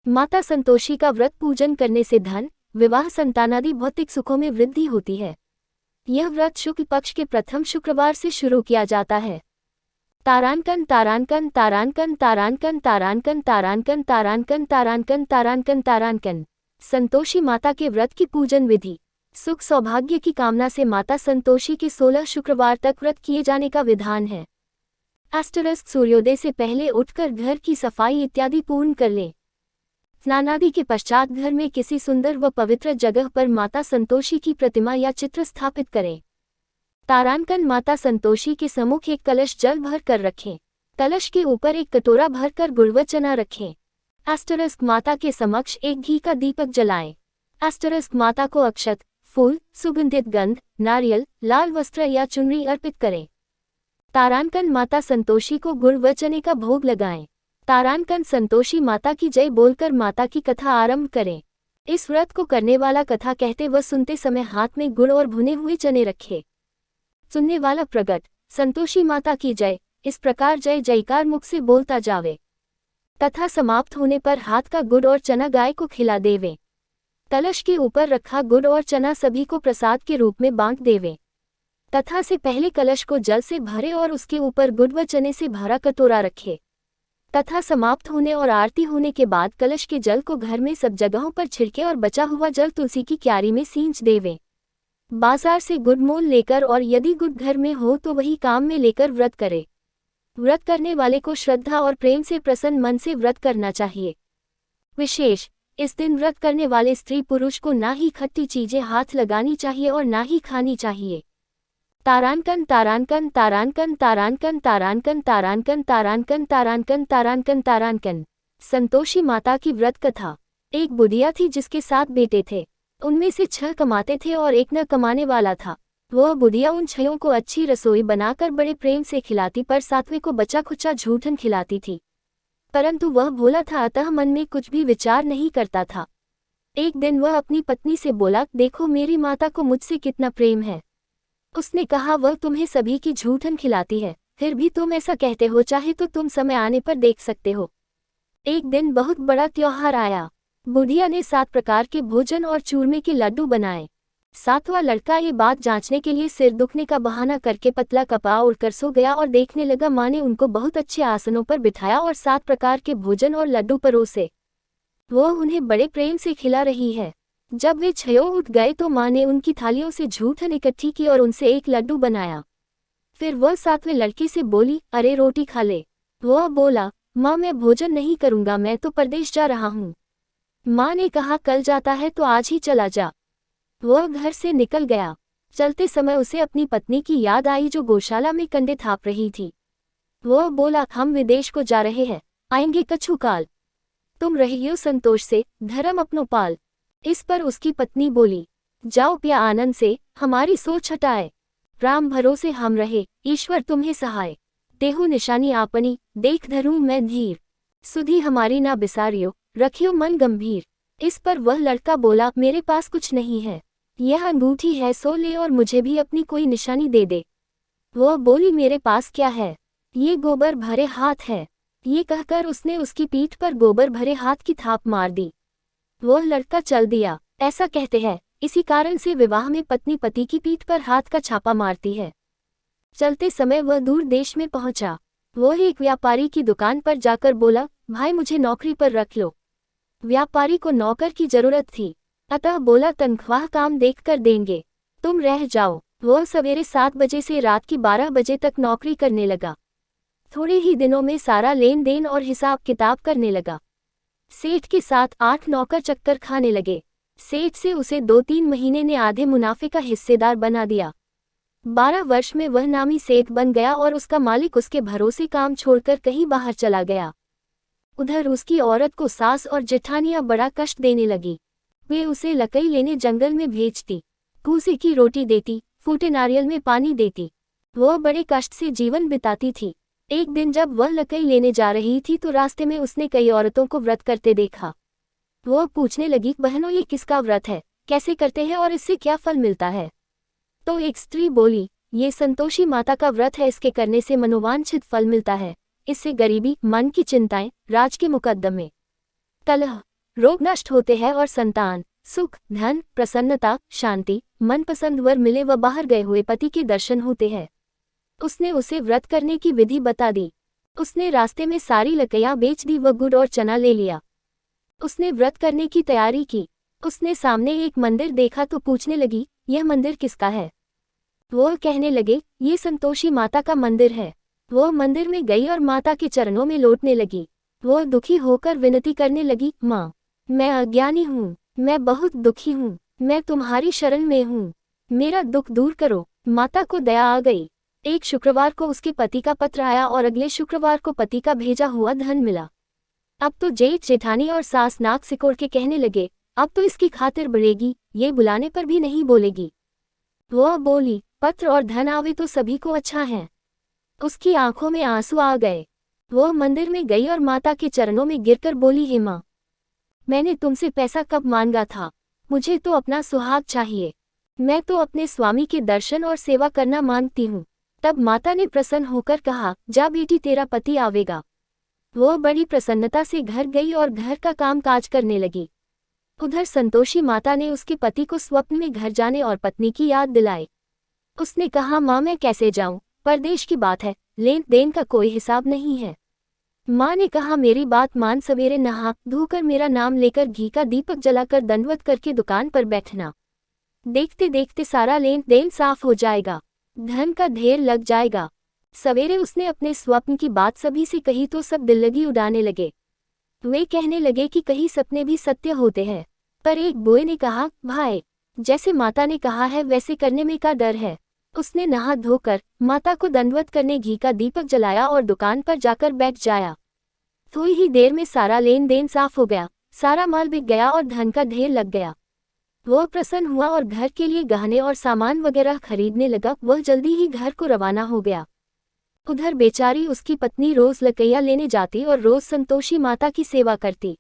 माता संतोषी का व्रत पूजन करने से धन, विवाह, संतानादि भौतिक सुखों में वृद्धि होती है। यह व्रत शुक्ल पक्ष के प्रथम शुक्रवार से शुरू किया जाता है। तारांकन तारांकन तारांकन तारांकन तारांकन तारांकन तारांकन तारांकन तारांकन तारांकन संतोषी माता के व्रत की पूजन विधि। सुख सौभाग्य की कामना से माता संतोषी के 16 शुक्रवार तक व्रत किए जाने का विधान है। सूर्योदय से पहले उठकर घर की सफाई इत्यादि पूर्ण कर लें। स्नानादि के पश्चात घर में किसी सुंदर व पवित्र जगह पर माता संतोषी की प्रतिमा या चित्र स्थापित करें। तारांकन माता संतोषी के सम्मुख एक कलश जल भर कर रखें। कलश के ऊपर एक कटोरा भरकर गुड़ व चना रखें। माता के समक्ष एक घी का दीपक जलाएं। माता को अक्षत, फूल, सुगंधित गंध, नारियल, लाल वस्त्र या चुनरी अर्पित करें। तारांकन माता संतोषी को गुड़ व चने का भोग लगाएं। तारांकन संतोषी माता की जय बोलकर माता की कथा आरंभ करें। इस व्रत को करने वाला कथा कहते व सुनते समय हाथ में गुड़ और भुने हुए चने रखे। सुनने वाला प्रगट, संतोषी माता की जय, इस प्रकार जय जयकार मुख से बोलता जावे। कथा समाप्त होने पर हाथ का गुड़ और चना गाय को खिला देवे। कलश के ऊपर रखा गुड़ और चना सभी को प्रसाद के रूप में बांट देवे। कथा से पहले कलश को जल से भरे और उसके ऊपर गुड़ व चने से भरा कटोरा रखे। कथा समाप्त होने और आरती होने के बाद कलश के जल को घर में सब जगहों पर छिड़के और बचा हुआ जल तुलसी की क्यारी में सींच देवे। बाजार से गुड़ मोल लेकर और यदि गुड़ घर में हो तो वही काम में लेकर व्रत करे। व्रत करने वाले को श्रद्धा और प्रेम से प्रसन्न मन से व्रत करना चाहिए। विशेष, इस दिन व्रत करने वाले स्त्री पुरुष को ना ही खट्टी चीजें हाथ लगानी चाहिए और ना ही खानी चाहिए। तारांकन तारांकन तारांकन तारांकन तारांकन तारांकन तारांकन तारांकन तारांकन तारांकन संतोषी माता की व्रत कथा। एक बुढ़िया थी जिसके 7 बेटे थे। उनमें से 6 कमाते थे और एक न कमाने वाला था। वह बुढ़िया उन 6 को अच्छी रसोई बनाकर बड़े प्रेम से खिलाती पर 7वें को बचा खुचा झूठन खिलाती थी। परंतु वह भोला था, अतः मन में कुछ भी विचार नहीं करता था। एक दिन वह अपनी पत्नी से बोला, देखो मेरी माता को मुझसे कितना प्रेम है। उसने कहा, वह तुम्हें सभी की झूठन खिलाती है, फिर भी तुम ऐसा कहते हो, चाहे तो तुम समय आने पर देख सकते हो। एक दिन बहुत बड़ा त्योहार आया। बुढ़िया ने 7 प्रकार के भोजन और चूरमे के लड्डू बनाए। 7वां लड़का ये बात जांचने के लिए सिर दुखने का बहाना करके पतला कपड़ा ओढ़कर सो गया और देखने लगा माँ ने उनको बहुत अच्छे आसनों पर बिठाया और 7 प्रकार के भोजन और लड्डू परोसे। वो उन्हें बड़े प्रेम से खिला रही है। जब वे 6 उठ गए तो माँ ने उनकी थालियों से झूठन इकट्ठी की और उनसे एक लड्डू बनाया। फिर वह 7वें लड़के से बोली, अरे रोटी खा ले। वह बोला, माँ मैं भोजन नहीं करूँगा, मैं तो परदेश जा रहा हूँ। माँ ने कहा, कल जाता है तो आज ही चला जा। वह घर से निकल गया। चलते समय उसे अपनी पत्नी की याद आई जो गौशाला में कंडे थाप रही थी। वह बोला, हम विदेश को जा रहे हैं, आएंगे कछु काल। तुम रहियो संतोष से, धर्म अपनो पाल। इस पर उसकी पत्नी बोली, जाओ पिया आनंद से, हमारी सोच हटाए। राम भरोसे हम रहे, ईश्वर तुम्हें सहाय। देहु निशानी आपनी, देख धरूं मैं धीर। सुधी हमारी ना बिसारियो, रखियो मन गंभीर। इस पर वह लड़का बोला, मेरे पास कुछ नहीं है, यह अंगूठी है, सो ले और मुझे भी अपनी कोई निशानी दे दे। वह बोली, मेरे पास क्या है, ये गोबर भरे हाथ है। ये कहकर उसने उसकी पीठ पर गोबर भरे हाथ की थाप मार दी। वह लड़का चल दिया। ऐसा कहते हैं, इसी कारण से विवाह में पत्नी पति की पीठ पर हाथ का छापा मारती है। चलते समय वह दूर देश में पहुंचा। वह एक व्यापारी की दुकान पर जाकर बोला, भाई मुझे नौकरी पर रख लो। व्यापारी को नौकर की जरूरत थी, अतः बोला, तनख्वाह काम देखकर देंगे, तुम रह जाओ। वह सवेरे 7 बजे से रात की 12 बजे तक नौकरी करने लगा। थोड़े ही दिनों में सारा लेन देन और हिसाब किताब करने लगा। सेठ के साथ 8 नौकर चक्कर खाने लगे। सेठ से उसे 2-3 महीने ने आधे मुनाफे का हिस्सेदार बना दिया। 12 वर्ष में वह नामी सेठ बन गया और उसका मालिक उसके भरोसे काम छोड़कर कहीं बाहर चला गया। उधर उसकी औरत को सास और जेठानियां बड़ा कष्ट देने लगी। वे उसे लकड़ी लेने जंगल में भेजती, कूसे की रोटी देती, फूटे नारियल में पानी देती। वह बड़े कष्ट से जीवन बिताती थी। एक दिन जब वह लकड़ी लेने जा रही थी तो रास्ते में उसने कई औरतों को व्रत करते देखा। वह पूछने लगी, बहनों ये किसका व्रत है, कैसे करते हैं और इससे क्या फल मिलता है? तो एक स्त्री बोली, ये संतोषी माता का व्रत है, इसके करने से मनोवांछित फल मिलता है। इससे गरीबी, मन की चिंताएं, राज के मुकद्दमे, कलह, रोग नष्ट होते हैं और संतान, सुख, धन, प्रसन्नता, शांति, मनपसंद वर मिले व बाहर गए हुए पति के दर्शन होते हैं। उसने उसे व्रत करने की विधि बता दी। उसने रास्ते में सारी लकड़ियां बेच दी व गुड़ और चना ले लिया। उसने व्रत करने की तैयारी की। उसने सामने एक मंदिर देखा तो पूछने लगी, यह मंदिर किसका है? वो कहने लगे, ये संतोषी माता का मंदिर है। वो मंदिर में गई और माता के चरणों में लौटने लगी। वो दुखी होकर विनती करने लगी, माँ, मैं अज्ञानी हूँ, मैं बहुत दुखी हूँ, मैं तुम्हारी शरण में हूँ, मेरा दुख दूर करो। माता को दया आ गई। एक शुक्रवार को उसके पति का पत्र आया और अगले शुक्रवार को पति का भेजा हुआ धन मिला। अब तो जेठ जेठानी और सास नाक सिकोड़ के कहने लगे, अब तो इसकी खातिर बढ़ेगी, ये बुलाने पर भी नहीं बोलेगी। वो बोली, पत्र और धन आवे तो सभी को अच्छा है। उसकी आंखों में आंसू आ गए। वो मंदिर में गई और माता के चरणों में गिरकर बोली, हे माँ, मैंने तुमसे पैसा कब मांगा था? मुझे तो अपना सुहाग चाहिए। मैं तो अपने स्वामी के दर्शन और सेवा करना मांगती हूँ। तब माता ने प्रसन्न होकर कहा, जा बेटी, तेरा पति आवेगा। वो बड़ी प्रसन्नता से घर गई और घर का काम काज करने लगी। उधर संतोषी माता ने उसके पति को स्वप्न में घर जाने और पत्नी की याद दिलाई। उसने कहा, माँ, मैं कैसे जाऊं? परदेश की बात है, लेन देन का कोई हिसाब नहीं है। माँ ने कहा, मेरी बात मान, सवेरे नहा धोकर मेरा नाम लेकर घी का दीपक जलाकर दंडवत करके दुकान पर बैठना। देखते देखते सारा लेन देन साफ हो जाएगा, धन का ढेर लग जाएगा। सवेरे उसने अपने स्वप्न की बात सभी से कही तो सब दिल्लगी उड़ाने लगे। वे कहने लगे कि कहीं सपने भी सत्य होते हैं। पर एक बोए ने कहा, भाई, जैसे माता ने कहा है वैसे करने में क्या डर है? उसने नहा धोकर माता को दंडवत करने घी का दीपक जलाया और दुकान पर जाकर बैठ जाया। थोड़ी ही देर में सारा लेन देन साफ हो गया, सारा माल बिक गया और धन का ढेर लग गया। वह प्रसन्न हुआ और घर के लिए गहने और सामान वगैरह खरीदने लगा। वह जल्दी ही घर को रवाना हो गया। उधर बेचारी उसकी पत्नी रोज लकड़ियां लेने जाती और रोज संतोषी माता की सेवा करती।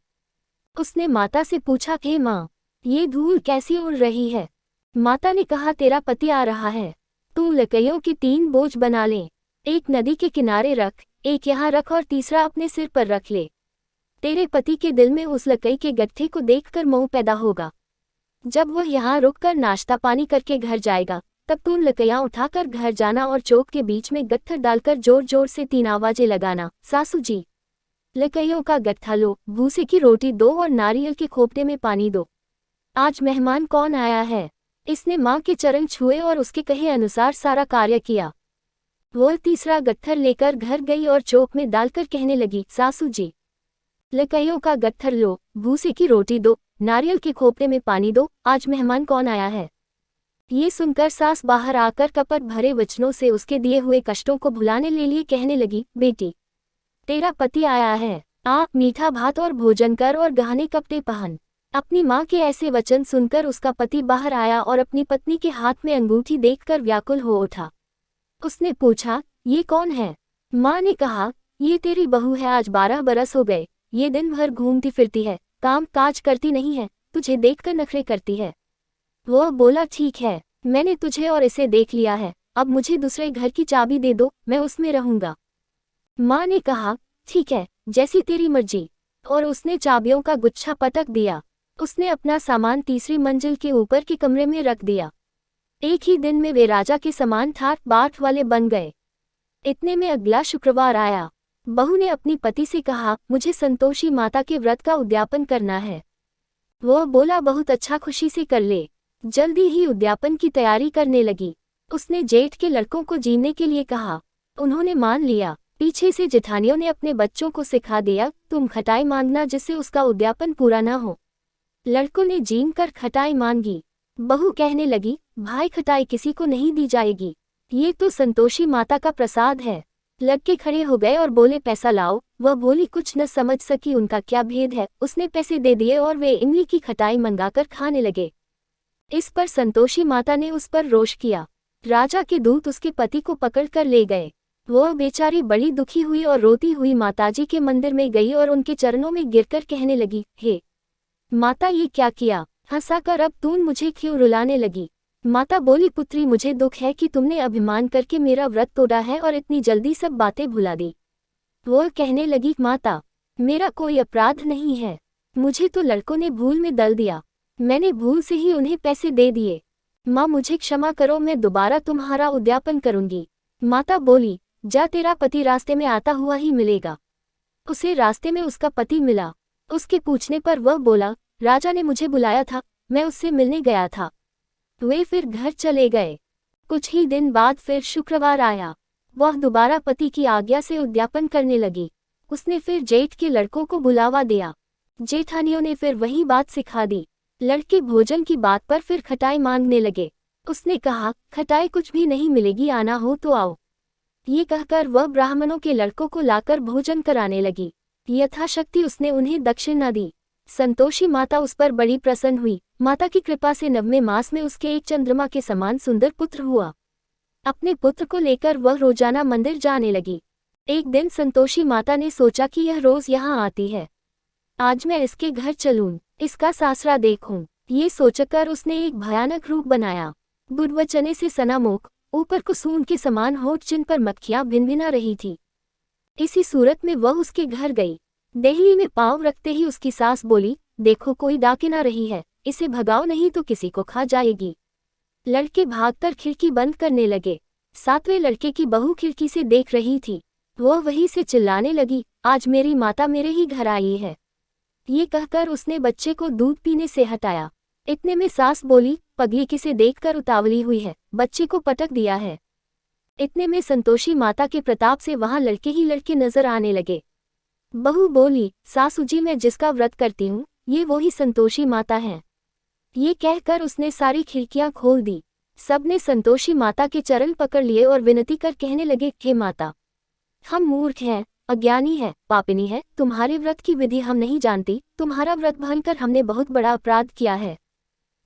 उसने माता से पूछा, हे माँ, ये धूल कैसी उड़ रही है? माता ने कहा, तेरा पति आ रहा है, तू लकड़ियों की 3 बोझ बना ले। एक नदी के किनारे रख, एक यहाँ रख और तीसरा अपने सिर पर रख ले। तेरे पति के दिल में उस लकड़ी के गट्ठे को देखकर मोह पैदा होगा। जब वह यहाँ रुककर नाश्ता पानी करके घर जाएगा, तब तू लकड़ियां उठाकर घर जाना और चौक के बीच में गट्ठर डालकर जोर जोर से 3 आवाजें लगाना, सासू जी, लकड़ियों का गट्ठा लो, भूसे की रोटी दो और नारियल के खोपटे में पानी दो। आज मेहमान कौन आया है? इसने माँ के चरण छुए और उसके कहे अनुसार सारा कार्य किया। वह तीसरा गट्ठर लेकर घर गई और चौक में डालकर कहने लगी, सासू जी, लकड़ियों का गट्ठर लो, भूसे की रोटी दो, नारियल के खोपड़े में पानी दो, आज मेहमान कौन आया है? ये सुनकर सास बाहर आकर कपट भरे वचनों से उसके दिए हुए कष्टों को भुलाने ले लिए कहने लगी, बेटी, तेरा पति आया है, आ मीठा भात और भोजन कर और गहने कपड़े पहन। अपनी माँ के ऐसे वचन सुनकर उसका पति बाहर आया और अपनी पत्नी के हाथ में अंगूठी देखकर व्याकुल हो उठा। उसने पूछा, ये कौन है? माँ ने कहा, ये तेरी बहू है, आज 12 बरस हो गए, ये दिन भर घूमती फिरती है, काम काज करती नहीं है, तुझे देखकर नखरे करती है। वो बोला, ठीक है, मैंने तुझे और इसे देख लिया है, अब मुझे दूसरे घर की चाबी दे दो, मैं उसमें रहूंगा। माँ ने कहा, ठीक है, जैसी तेरी मर्जी। और उसने चाबियों का गुच्छा पटक दिया। उसने अपना सामान तीसरी मंजिल के ऊपर के कमरे में रख दिया। एक ही दिन में वे राजा के समान ठाट बाट वाले बन गए। इतने में अगला शुक्रवार आया। बहू ने अपनी पति से कहा, मुझे संतोषी माता के व्रत का उद्यापन करना है। वह बोला, बहुत अच्छा, खुशी से कर ले। जल्दी ही उद्यापन की तैयारी करने लगी। उसने जेठ के लड़कों को जीने के लिए कहा। उन्होंने मान लिया। पीछे से जेठानियों ने अपने बच्चों को सिखा दिया, तुम खटाई मांगना जिससे उसका उद्यापन पूरा न हो। लड़कों ने जीन कर खटाई मांगी। बहू कहने लगी, भाई, खटाई किसी को नहीं दी जाएगी, ये तो संतोषी माता का प्रसाद है। लड़के खड़े हो गए और बोले, पैसा लाओ। वह बोली, कुछ न समझ सकी उनका क्या भेद है। उसने पैसे दे दिए और वे इमली की खटाई मंगाकर खाने लगे। इस पर संतोषी माता ने उस पर रोष किया। राजा के दूत उसके पति को पकड़ कर ले गए। वह बेचारी बड़ी दुखी हुई और रोती हुई माताजी के मंदिर में गई और उनके चरणों में गिरकर कहने लगी, हे माता, ये क्या किया? हंसाकर अब तू मुझे क्यों रुलाने लगी? माता बोली, पुत्री, मुझे दुख है कि तुमने अभिमान करके मेरा व्रत तोड़ा है और इतनी जल्दी सब बातें भुला दी। वह कहने लगी, माता, मेरा कोई अपराध नहीं है, मुझे तो लड़कों ने भूल में दल दिया, मैंने भूल से ही उन्हें पैसे दे दिए। माँ मुझे क्षमा करो, मैं दोबारा तुम्हारा उद्यापन करूंगी। माता बोली, जा तेरा पति रास्ते में आता हुआ ही मिलेगा। उसे रास्ते में उसका पति मिला। उसके पूछने पर वह बोला, राजा ने मुझे बुलाया था, मैं उससे मिलने गया था। वे फिर घर चले गए। कुछ ही दिन बाद फिर शुक्रवार आया। वह दोबारा पति की आज्ञा से उद्यापन करने लगी। उसने फिर जेठ के लड़कों को बुलावा दिया। जेठानियों ने फिर वही बात सिखा दी। लड़के भोजन की बात पर फिर खटाई मांगने लगे। उसने कहा, खटाई कुछ भी नहीं मिलेगी, आना हो तो आओ। ये कहकर वह ब्राह्मणों के लड़कों को लाकर भोजन कराने लगी। यथाशक्ति उसने उन्हें दक्षिणा दी। संतोषी माता उस पर बड़ी प्रसन्न हुई। माता की कृपा से 9वें मास में उसके एक चंद्रमा के समान सुंदर पुत्र हुआ। अपने पुत्र को लेकर वह रोजाना मंदिर जाने लगी। एक दिन संतोषी माता ने सोचा कि यह रोज यहाँ आती है, आज मैं इसके घर चलूं, इसका सासरा देखूं। ये सोचकर उसने एक भयानक रूप बनाया। दुर्वचने से सना मुख, ऊपर कुसुम के समान होठ, जिन पर मक्खियां भिनभिना रही थी। इसी सूरत में वह उसके घर गई। देहली में पांव रखते ही उसकी सास बोली, देखो कोई डाकिना रही है, इसे भगाओ नहीं तो किसी को खा जाएगी। लड़के भागकर खिड़की बंद करने लगे। 7वें लड़के की बहू खिड़की से देख रही थी। वह वहीं से चिल्लाने लगी, आज मेरी माता मेरे ही घर आई है। ये कहकर उसने बच्चे को दूध पीने से हटाया। इतने में सास बोली, पगली किसे देखकर उतावली हुई है, बच्चे को पटक दिया है। इतने में संतोषी माता के प्रताप से वहां लड़के ही लड़के नजर आने लगे। बहू बोली, सासू जी मैं जिसका व्रत करती हूँ, ये वो ही संतोषी माता हैं। ये कहकर उसने सारी खिड़कियां खोल दी। सबने संतोषी माता के चरण पकड़ लिए और विनती कर कहने लगे, हे माता, हम मूर्ख हैं, अज्ञानी है, पापिनी है, तुम्हारे व्रत की विधि हम नहीं जानती, तुम्हारा व्रत भंगकर हमने बहुत बड़ा अपराध किया है।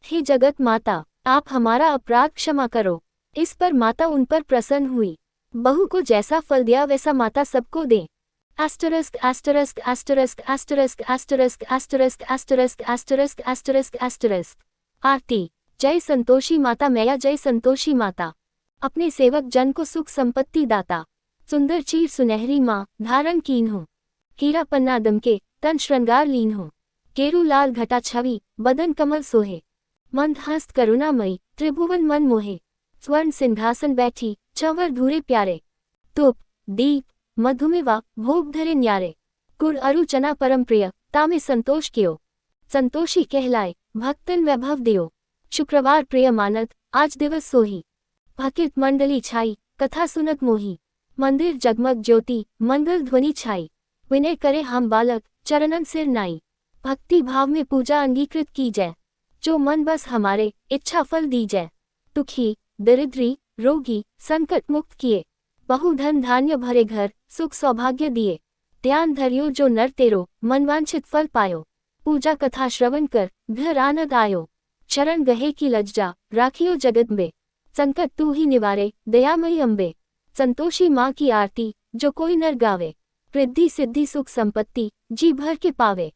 हे जगत माता, आप हमारा अपराध क्षमा करो। इस पर माता उन पर प्रसन्न हुई। बहू को जैसा फल दिया वैसा माता सबको दे। Asterisk asterisk asterisk asterisk asterisk asterisk asterisk asterisk asterisk asterisk. आरती। जय संतोषी माता मैया, जय संतोषी माता। अपने सेवक जन को सुख संपत्ति दाता। सुंदर चीर सुनहरी माँ, धारण कीन हो। हीरा पन्ना दमके, तन श्रृंगार लीन हो। केरू लाल घटा छवि, बदन कमल सोहे। मंदहस्त करुणामयी, त्रिभुवन मन मोहे। स्वर्ण सिंहासन बैठी, चंवर धूरे प्यारे। तुप, दीप, मधुमेवा, भोग धरे न्यारे। गुड़ अरु चना परम प्रिय, तामे संतोष कियो। संतोषी कहलाए, भक्तन वैभव दियो। शुक्रवार प्रिय मानत, आज दिवस सोही। भकित मंडली छाई, कथा सुनत मोही। मंदिर जगमग ज्योति, मंगल ध्वनि छाई। विनय करे हम बालक, चरणन सिर नाई। भक्ति भाव में पूजा अंगीकृत की जय। जो मन बस हमारे, इच्छा फल दी जय। दुखी, दरिद्री, रोगी, संकट मुक्त किए। बहु धन धान्य भरे घर, सुख सौभाग्य दिए। ध्यान धरियो जो नर तेरो, मनवांछित फल पायो। पूजा कथा श्रवण कर, घर आनंद आयो। शरण गहे की लज्जा, राखियो जगदम्बे। संकट तू ही निवारे, दयामयी अम्बे। संतोषी माँ की आरती, जो कोई नर गावे। रिद्धि सिद्धि सुख संपत्ति, जी भर के पावे।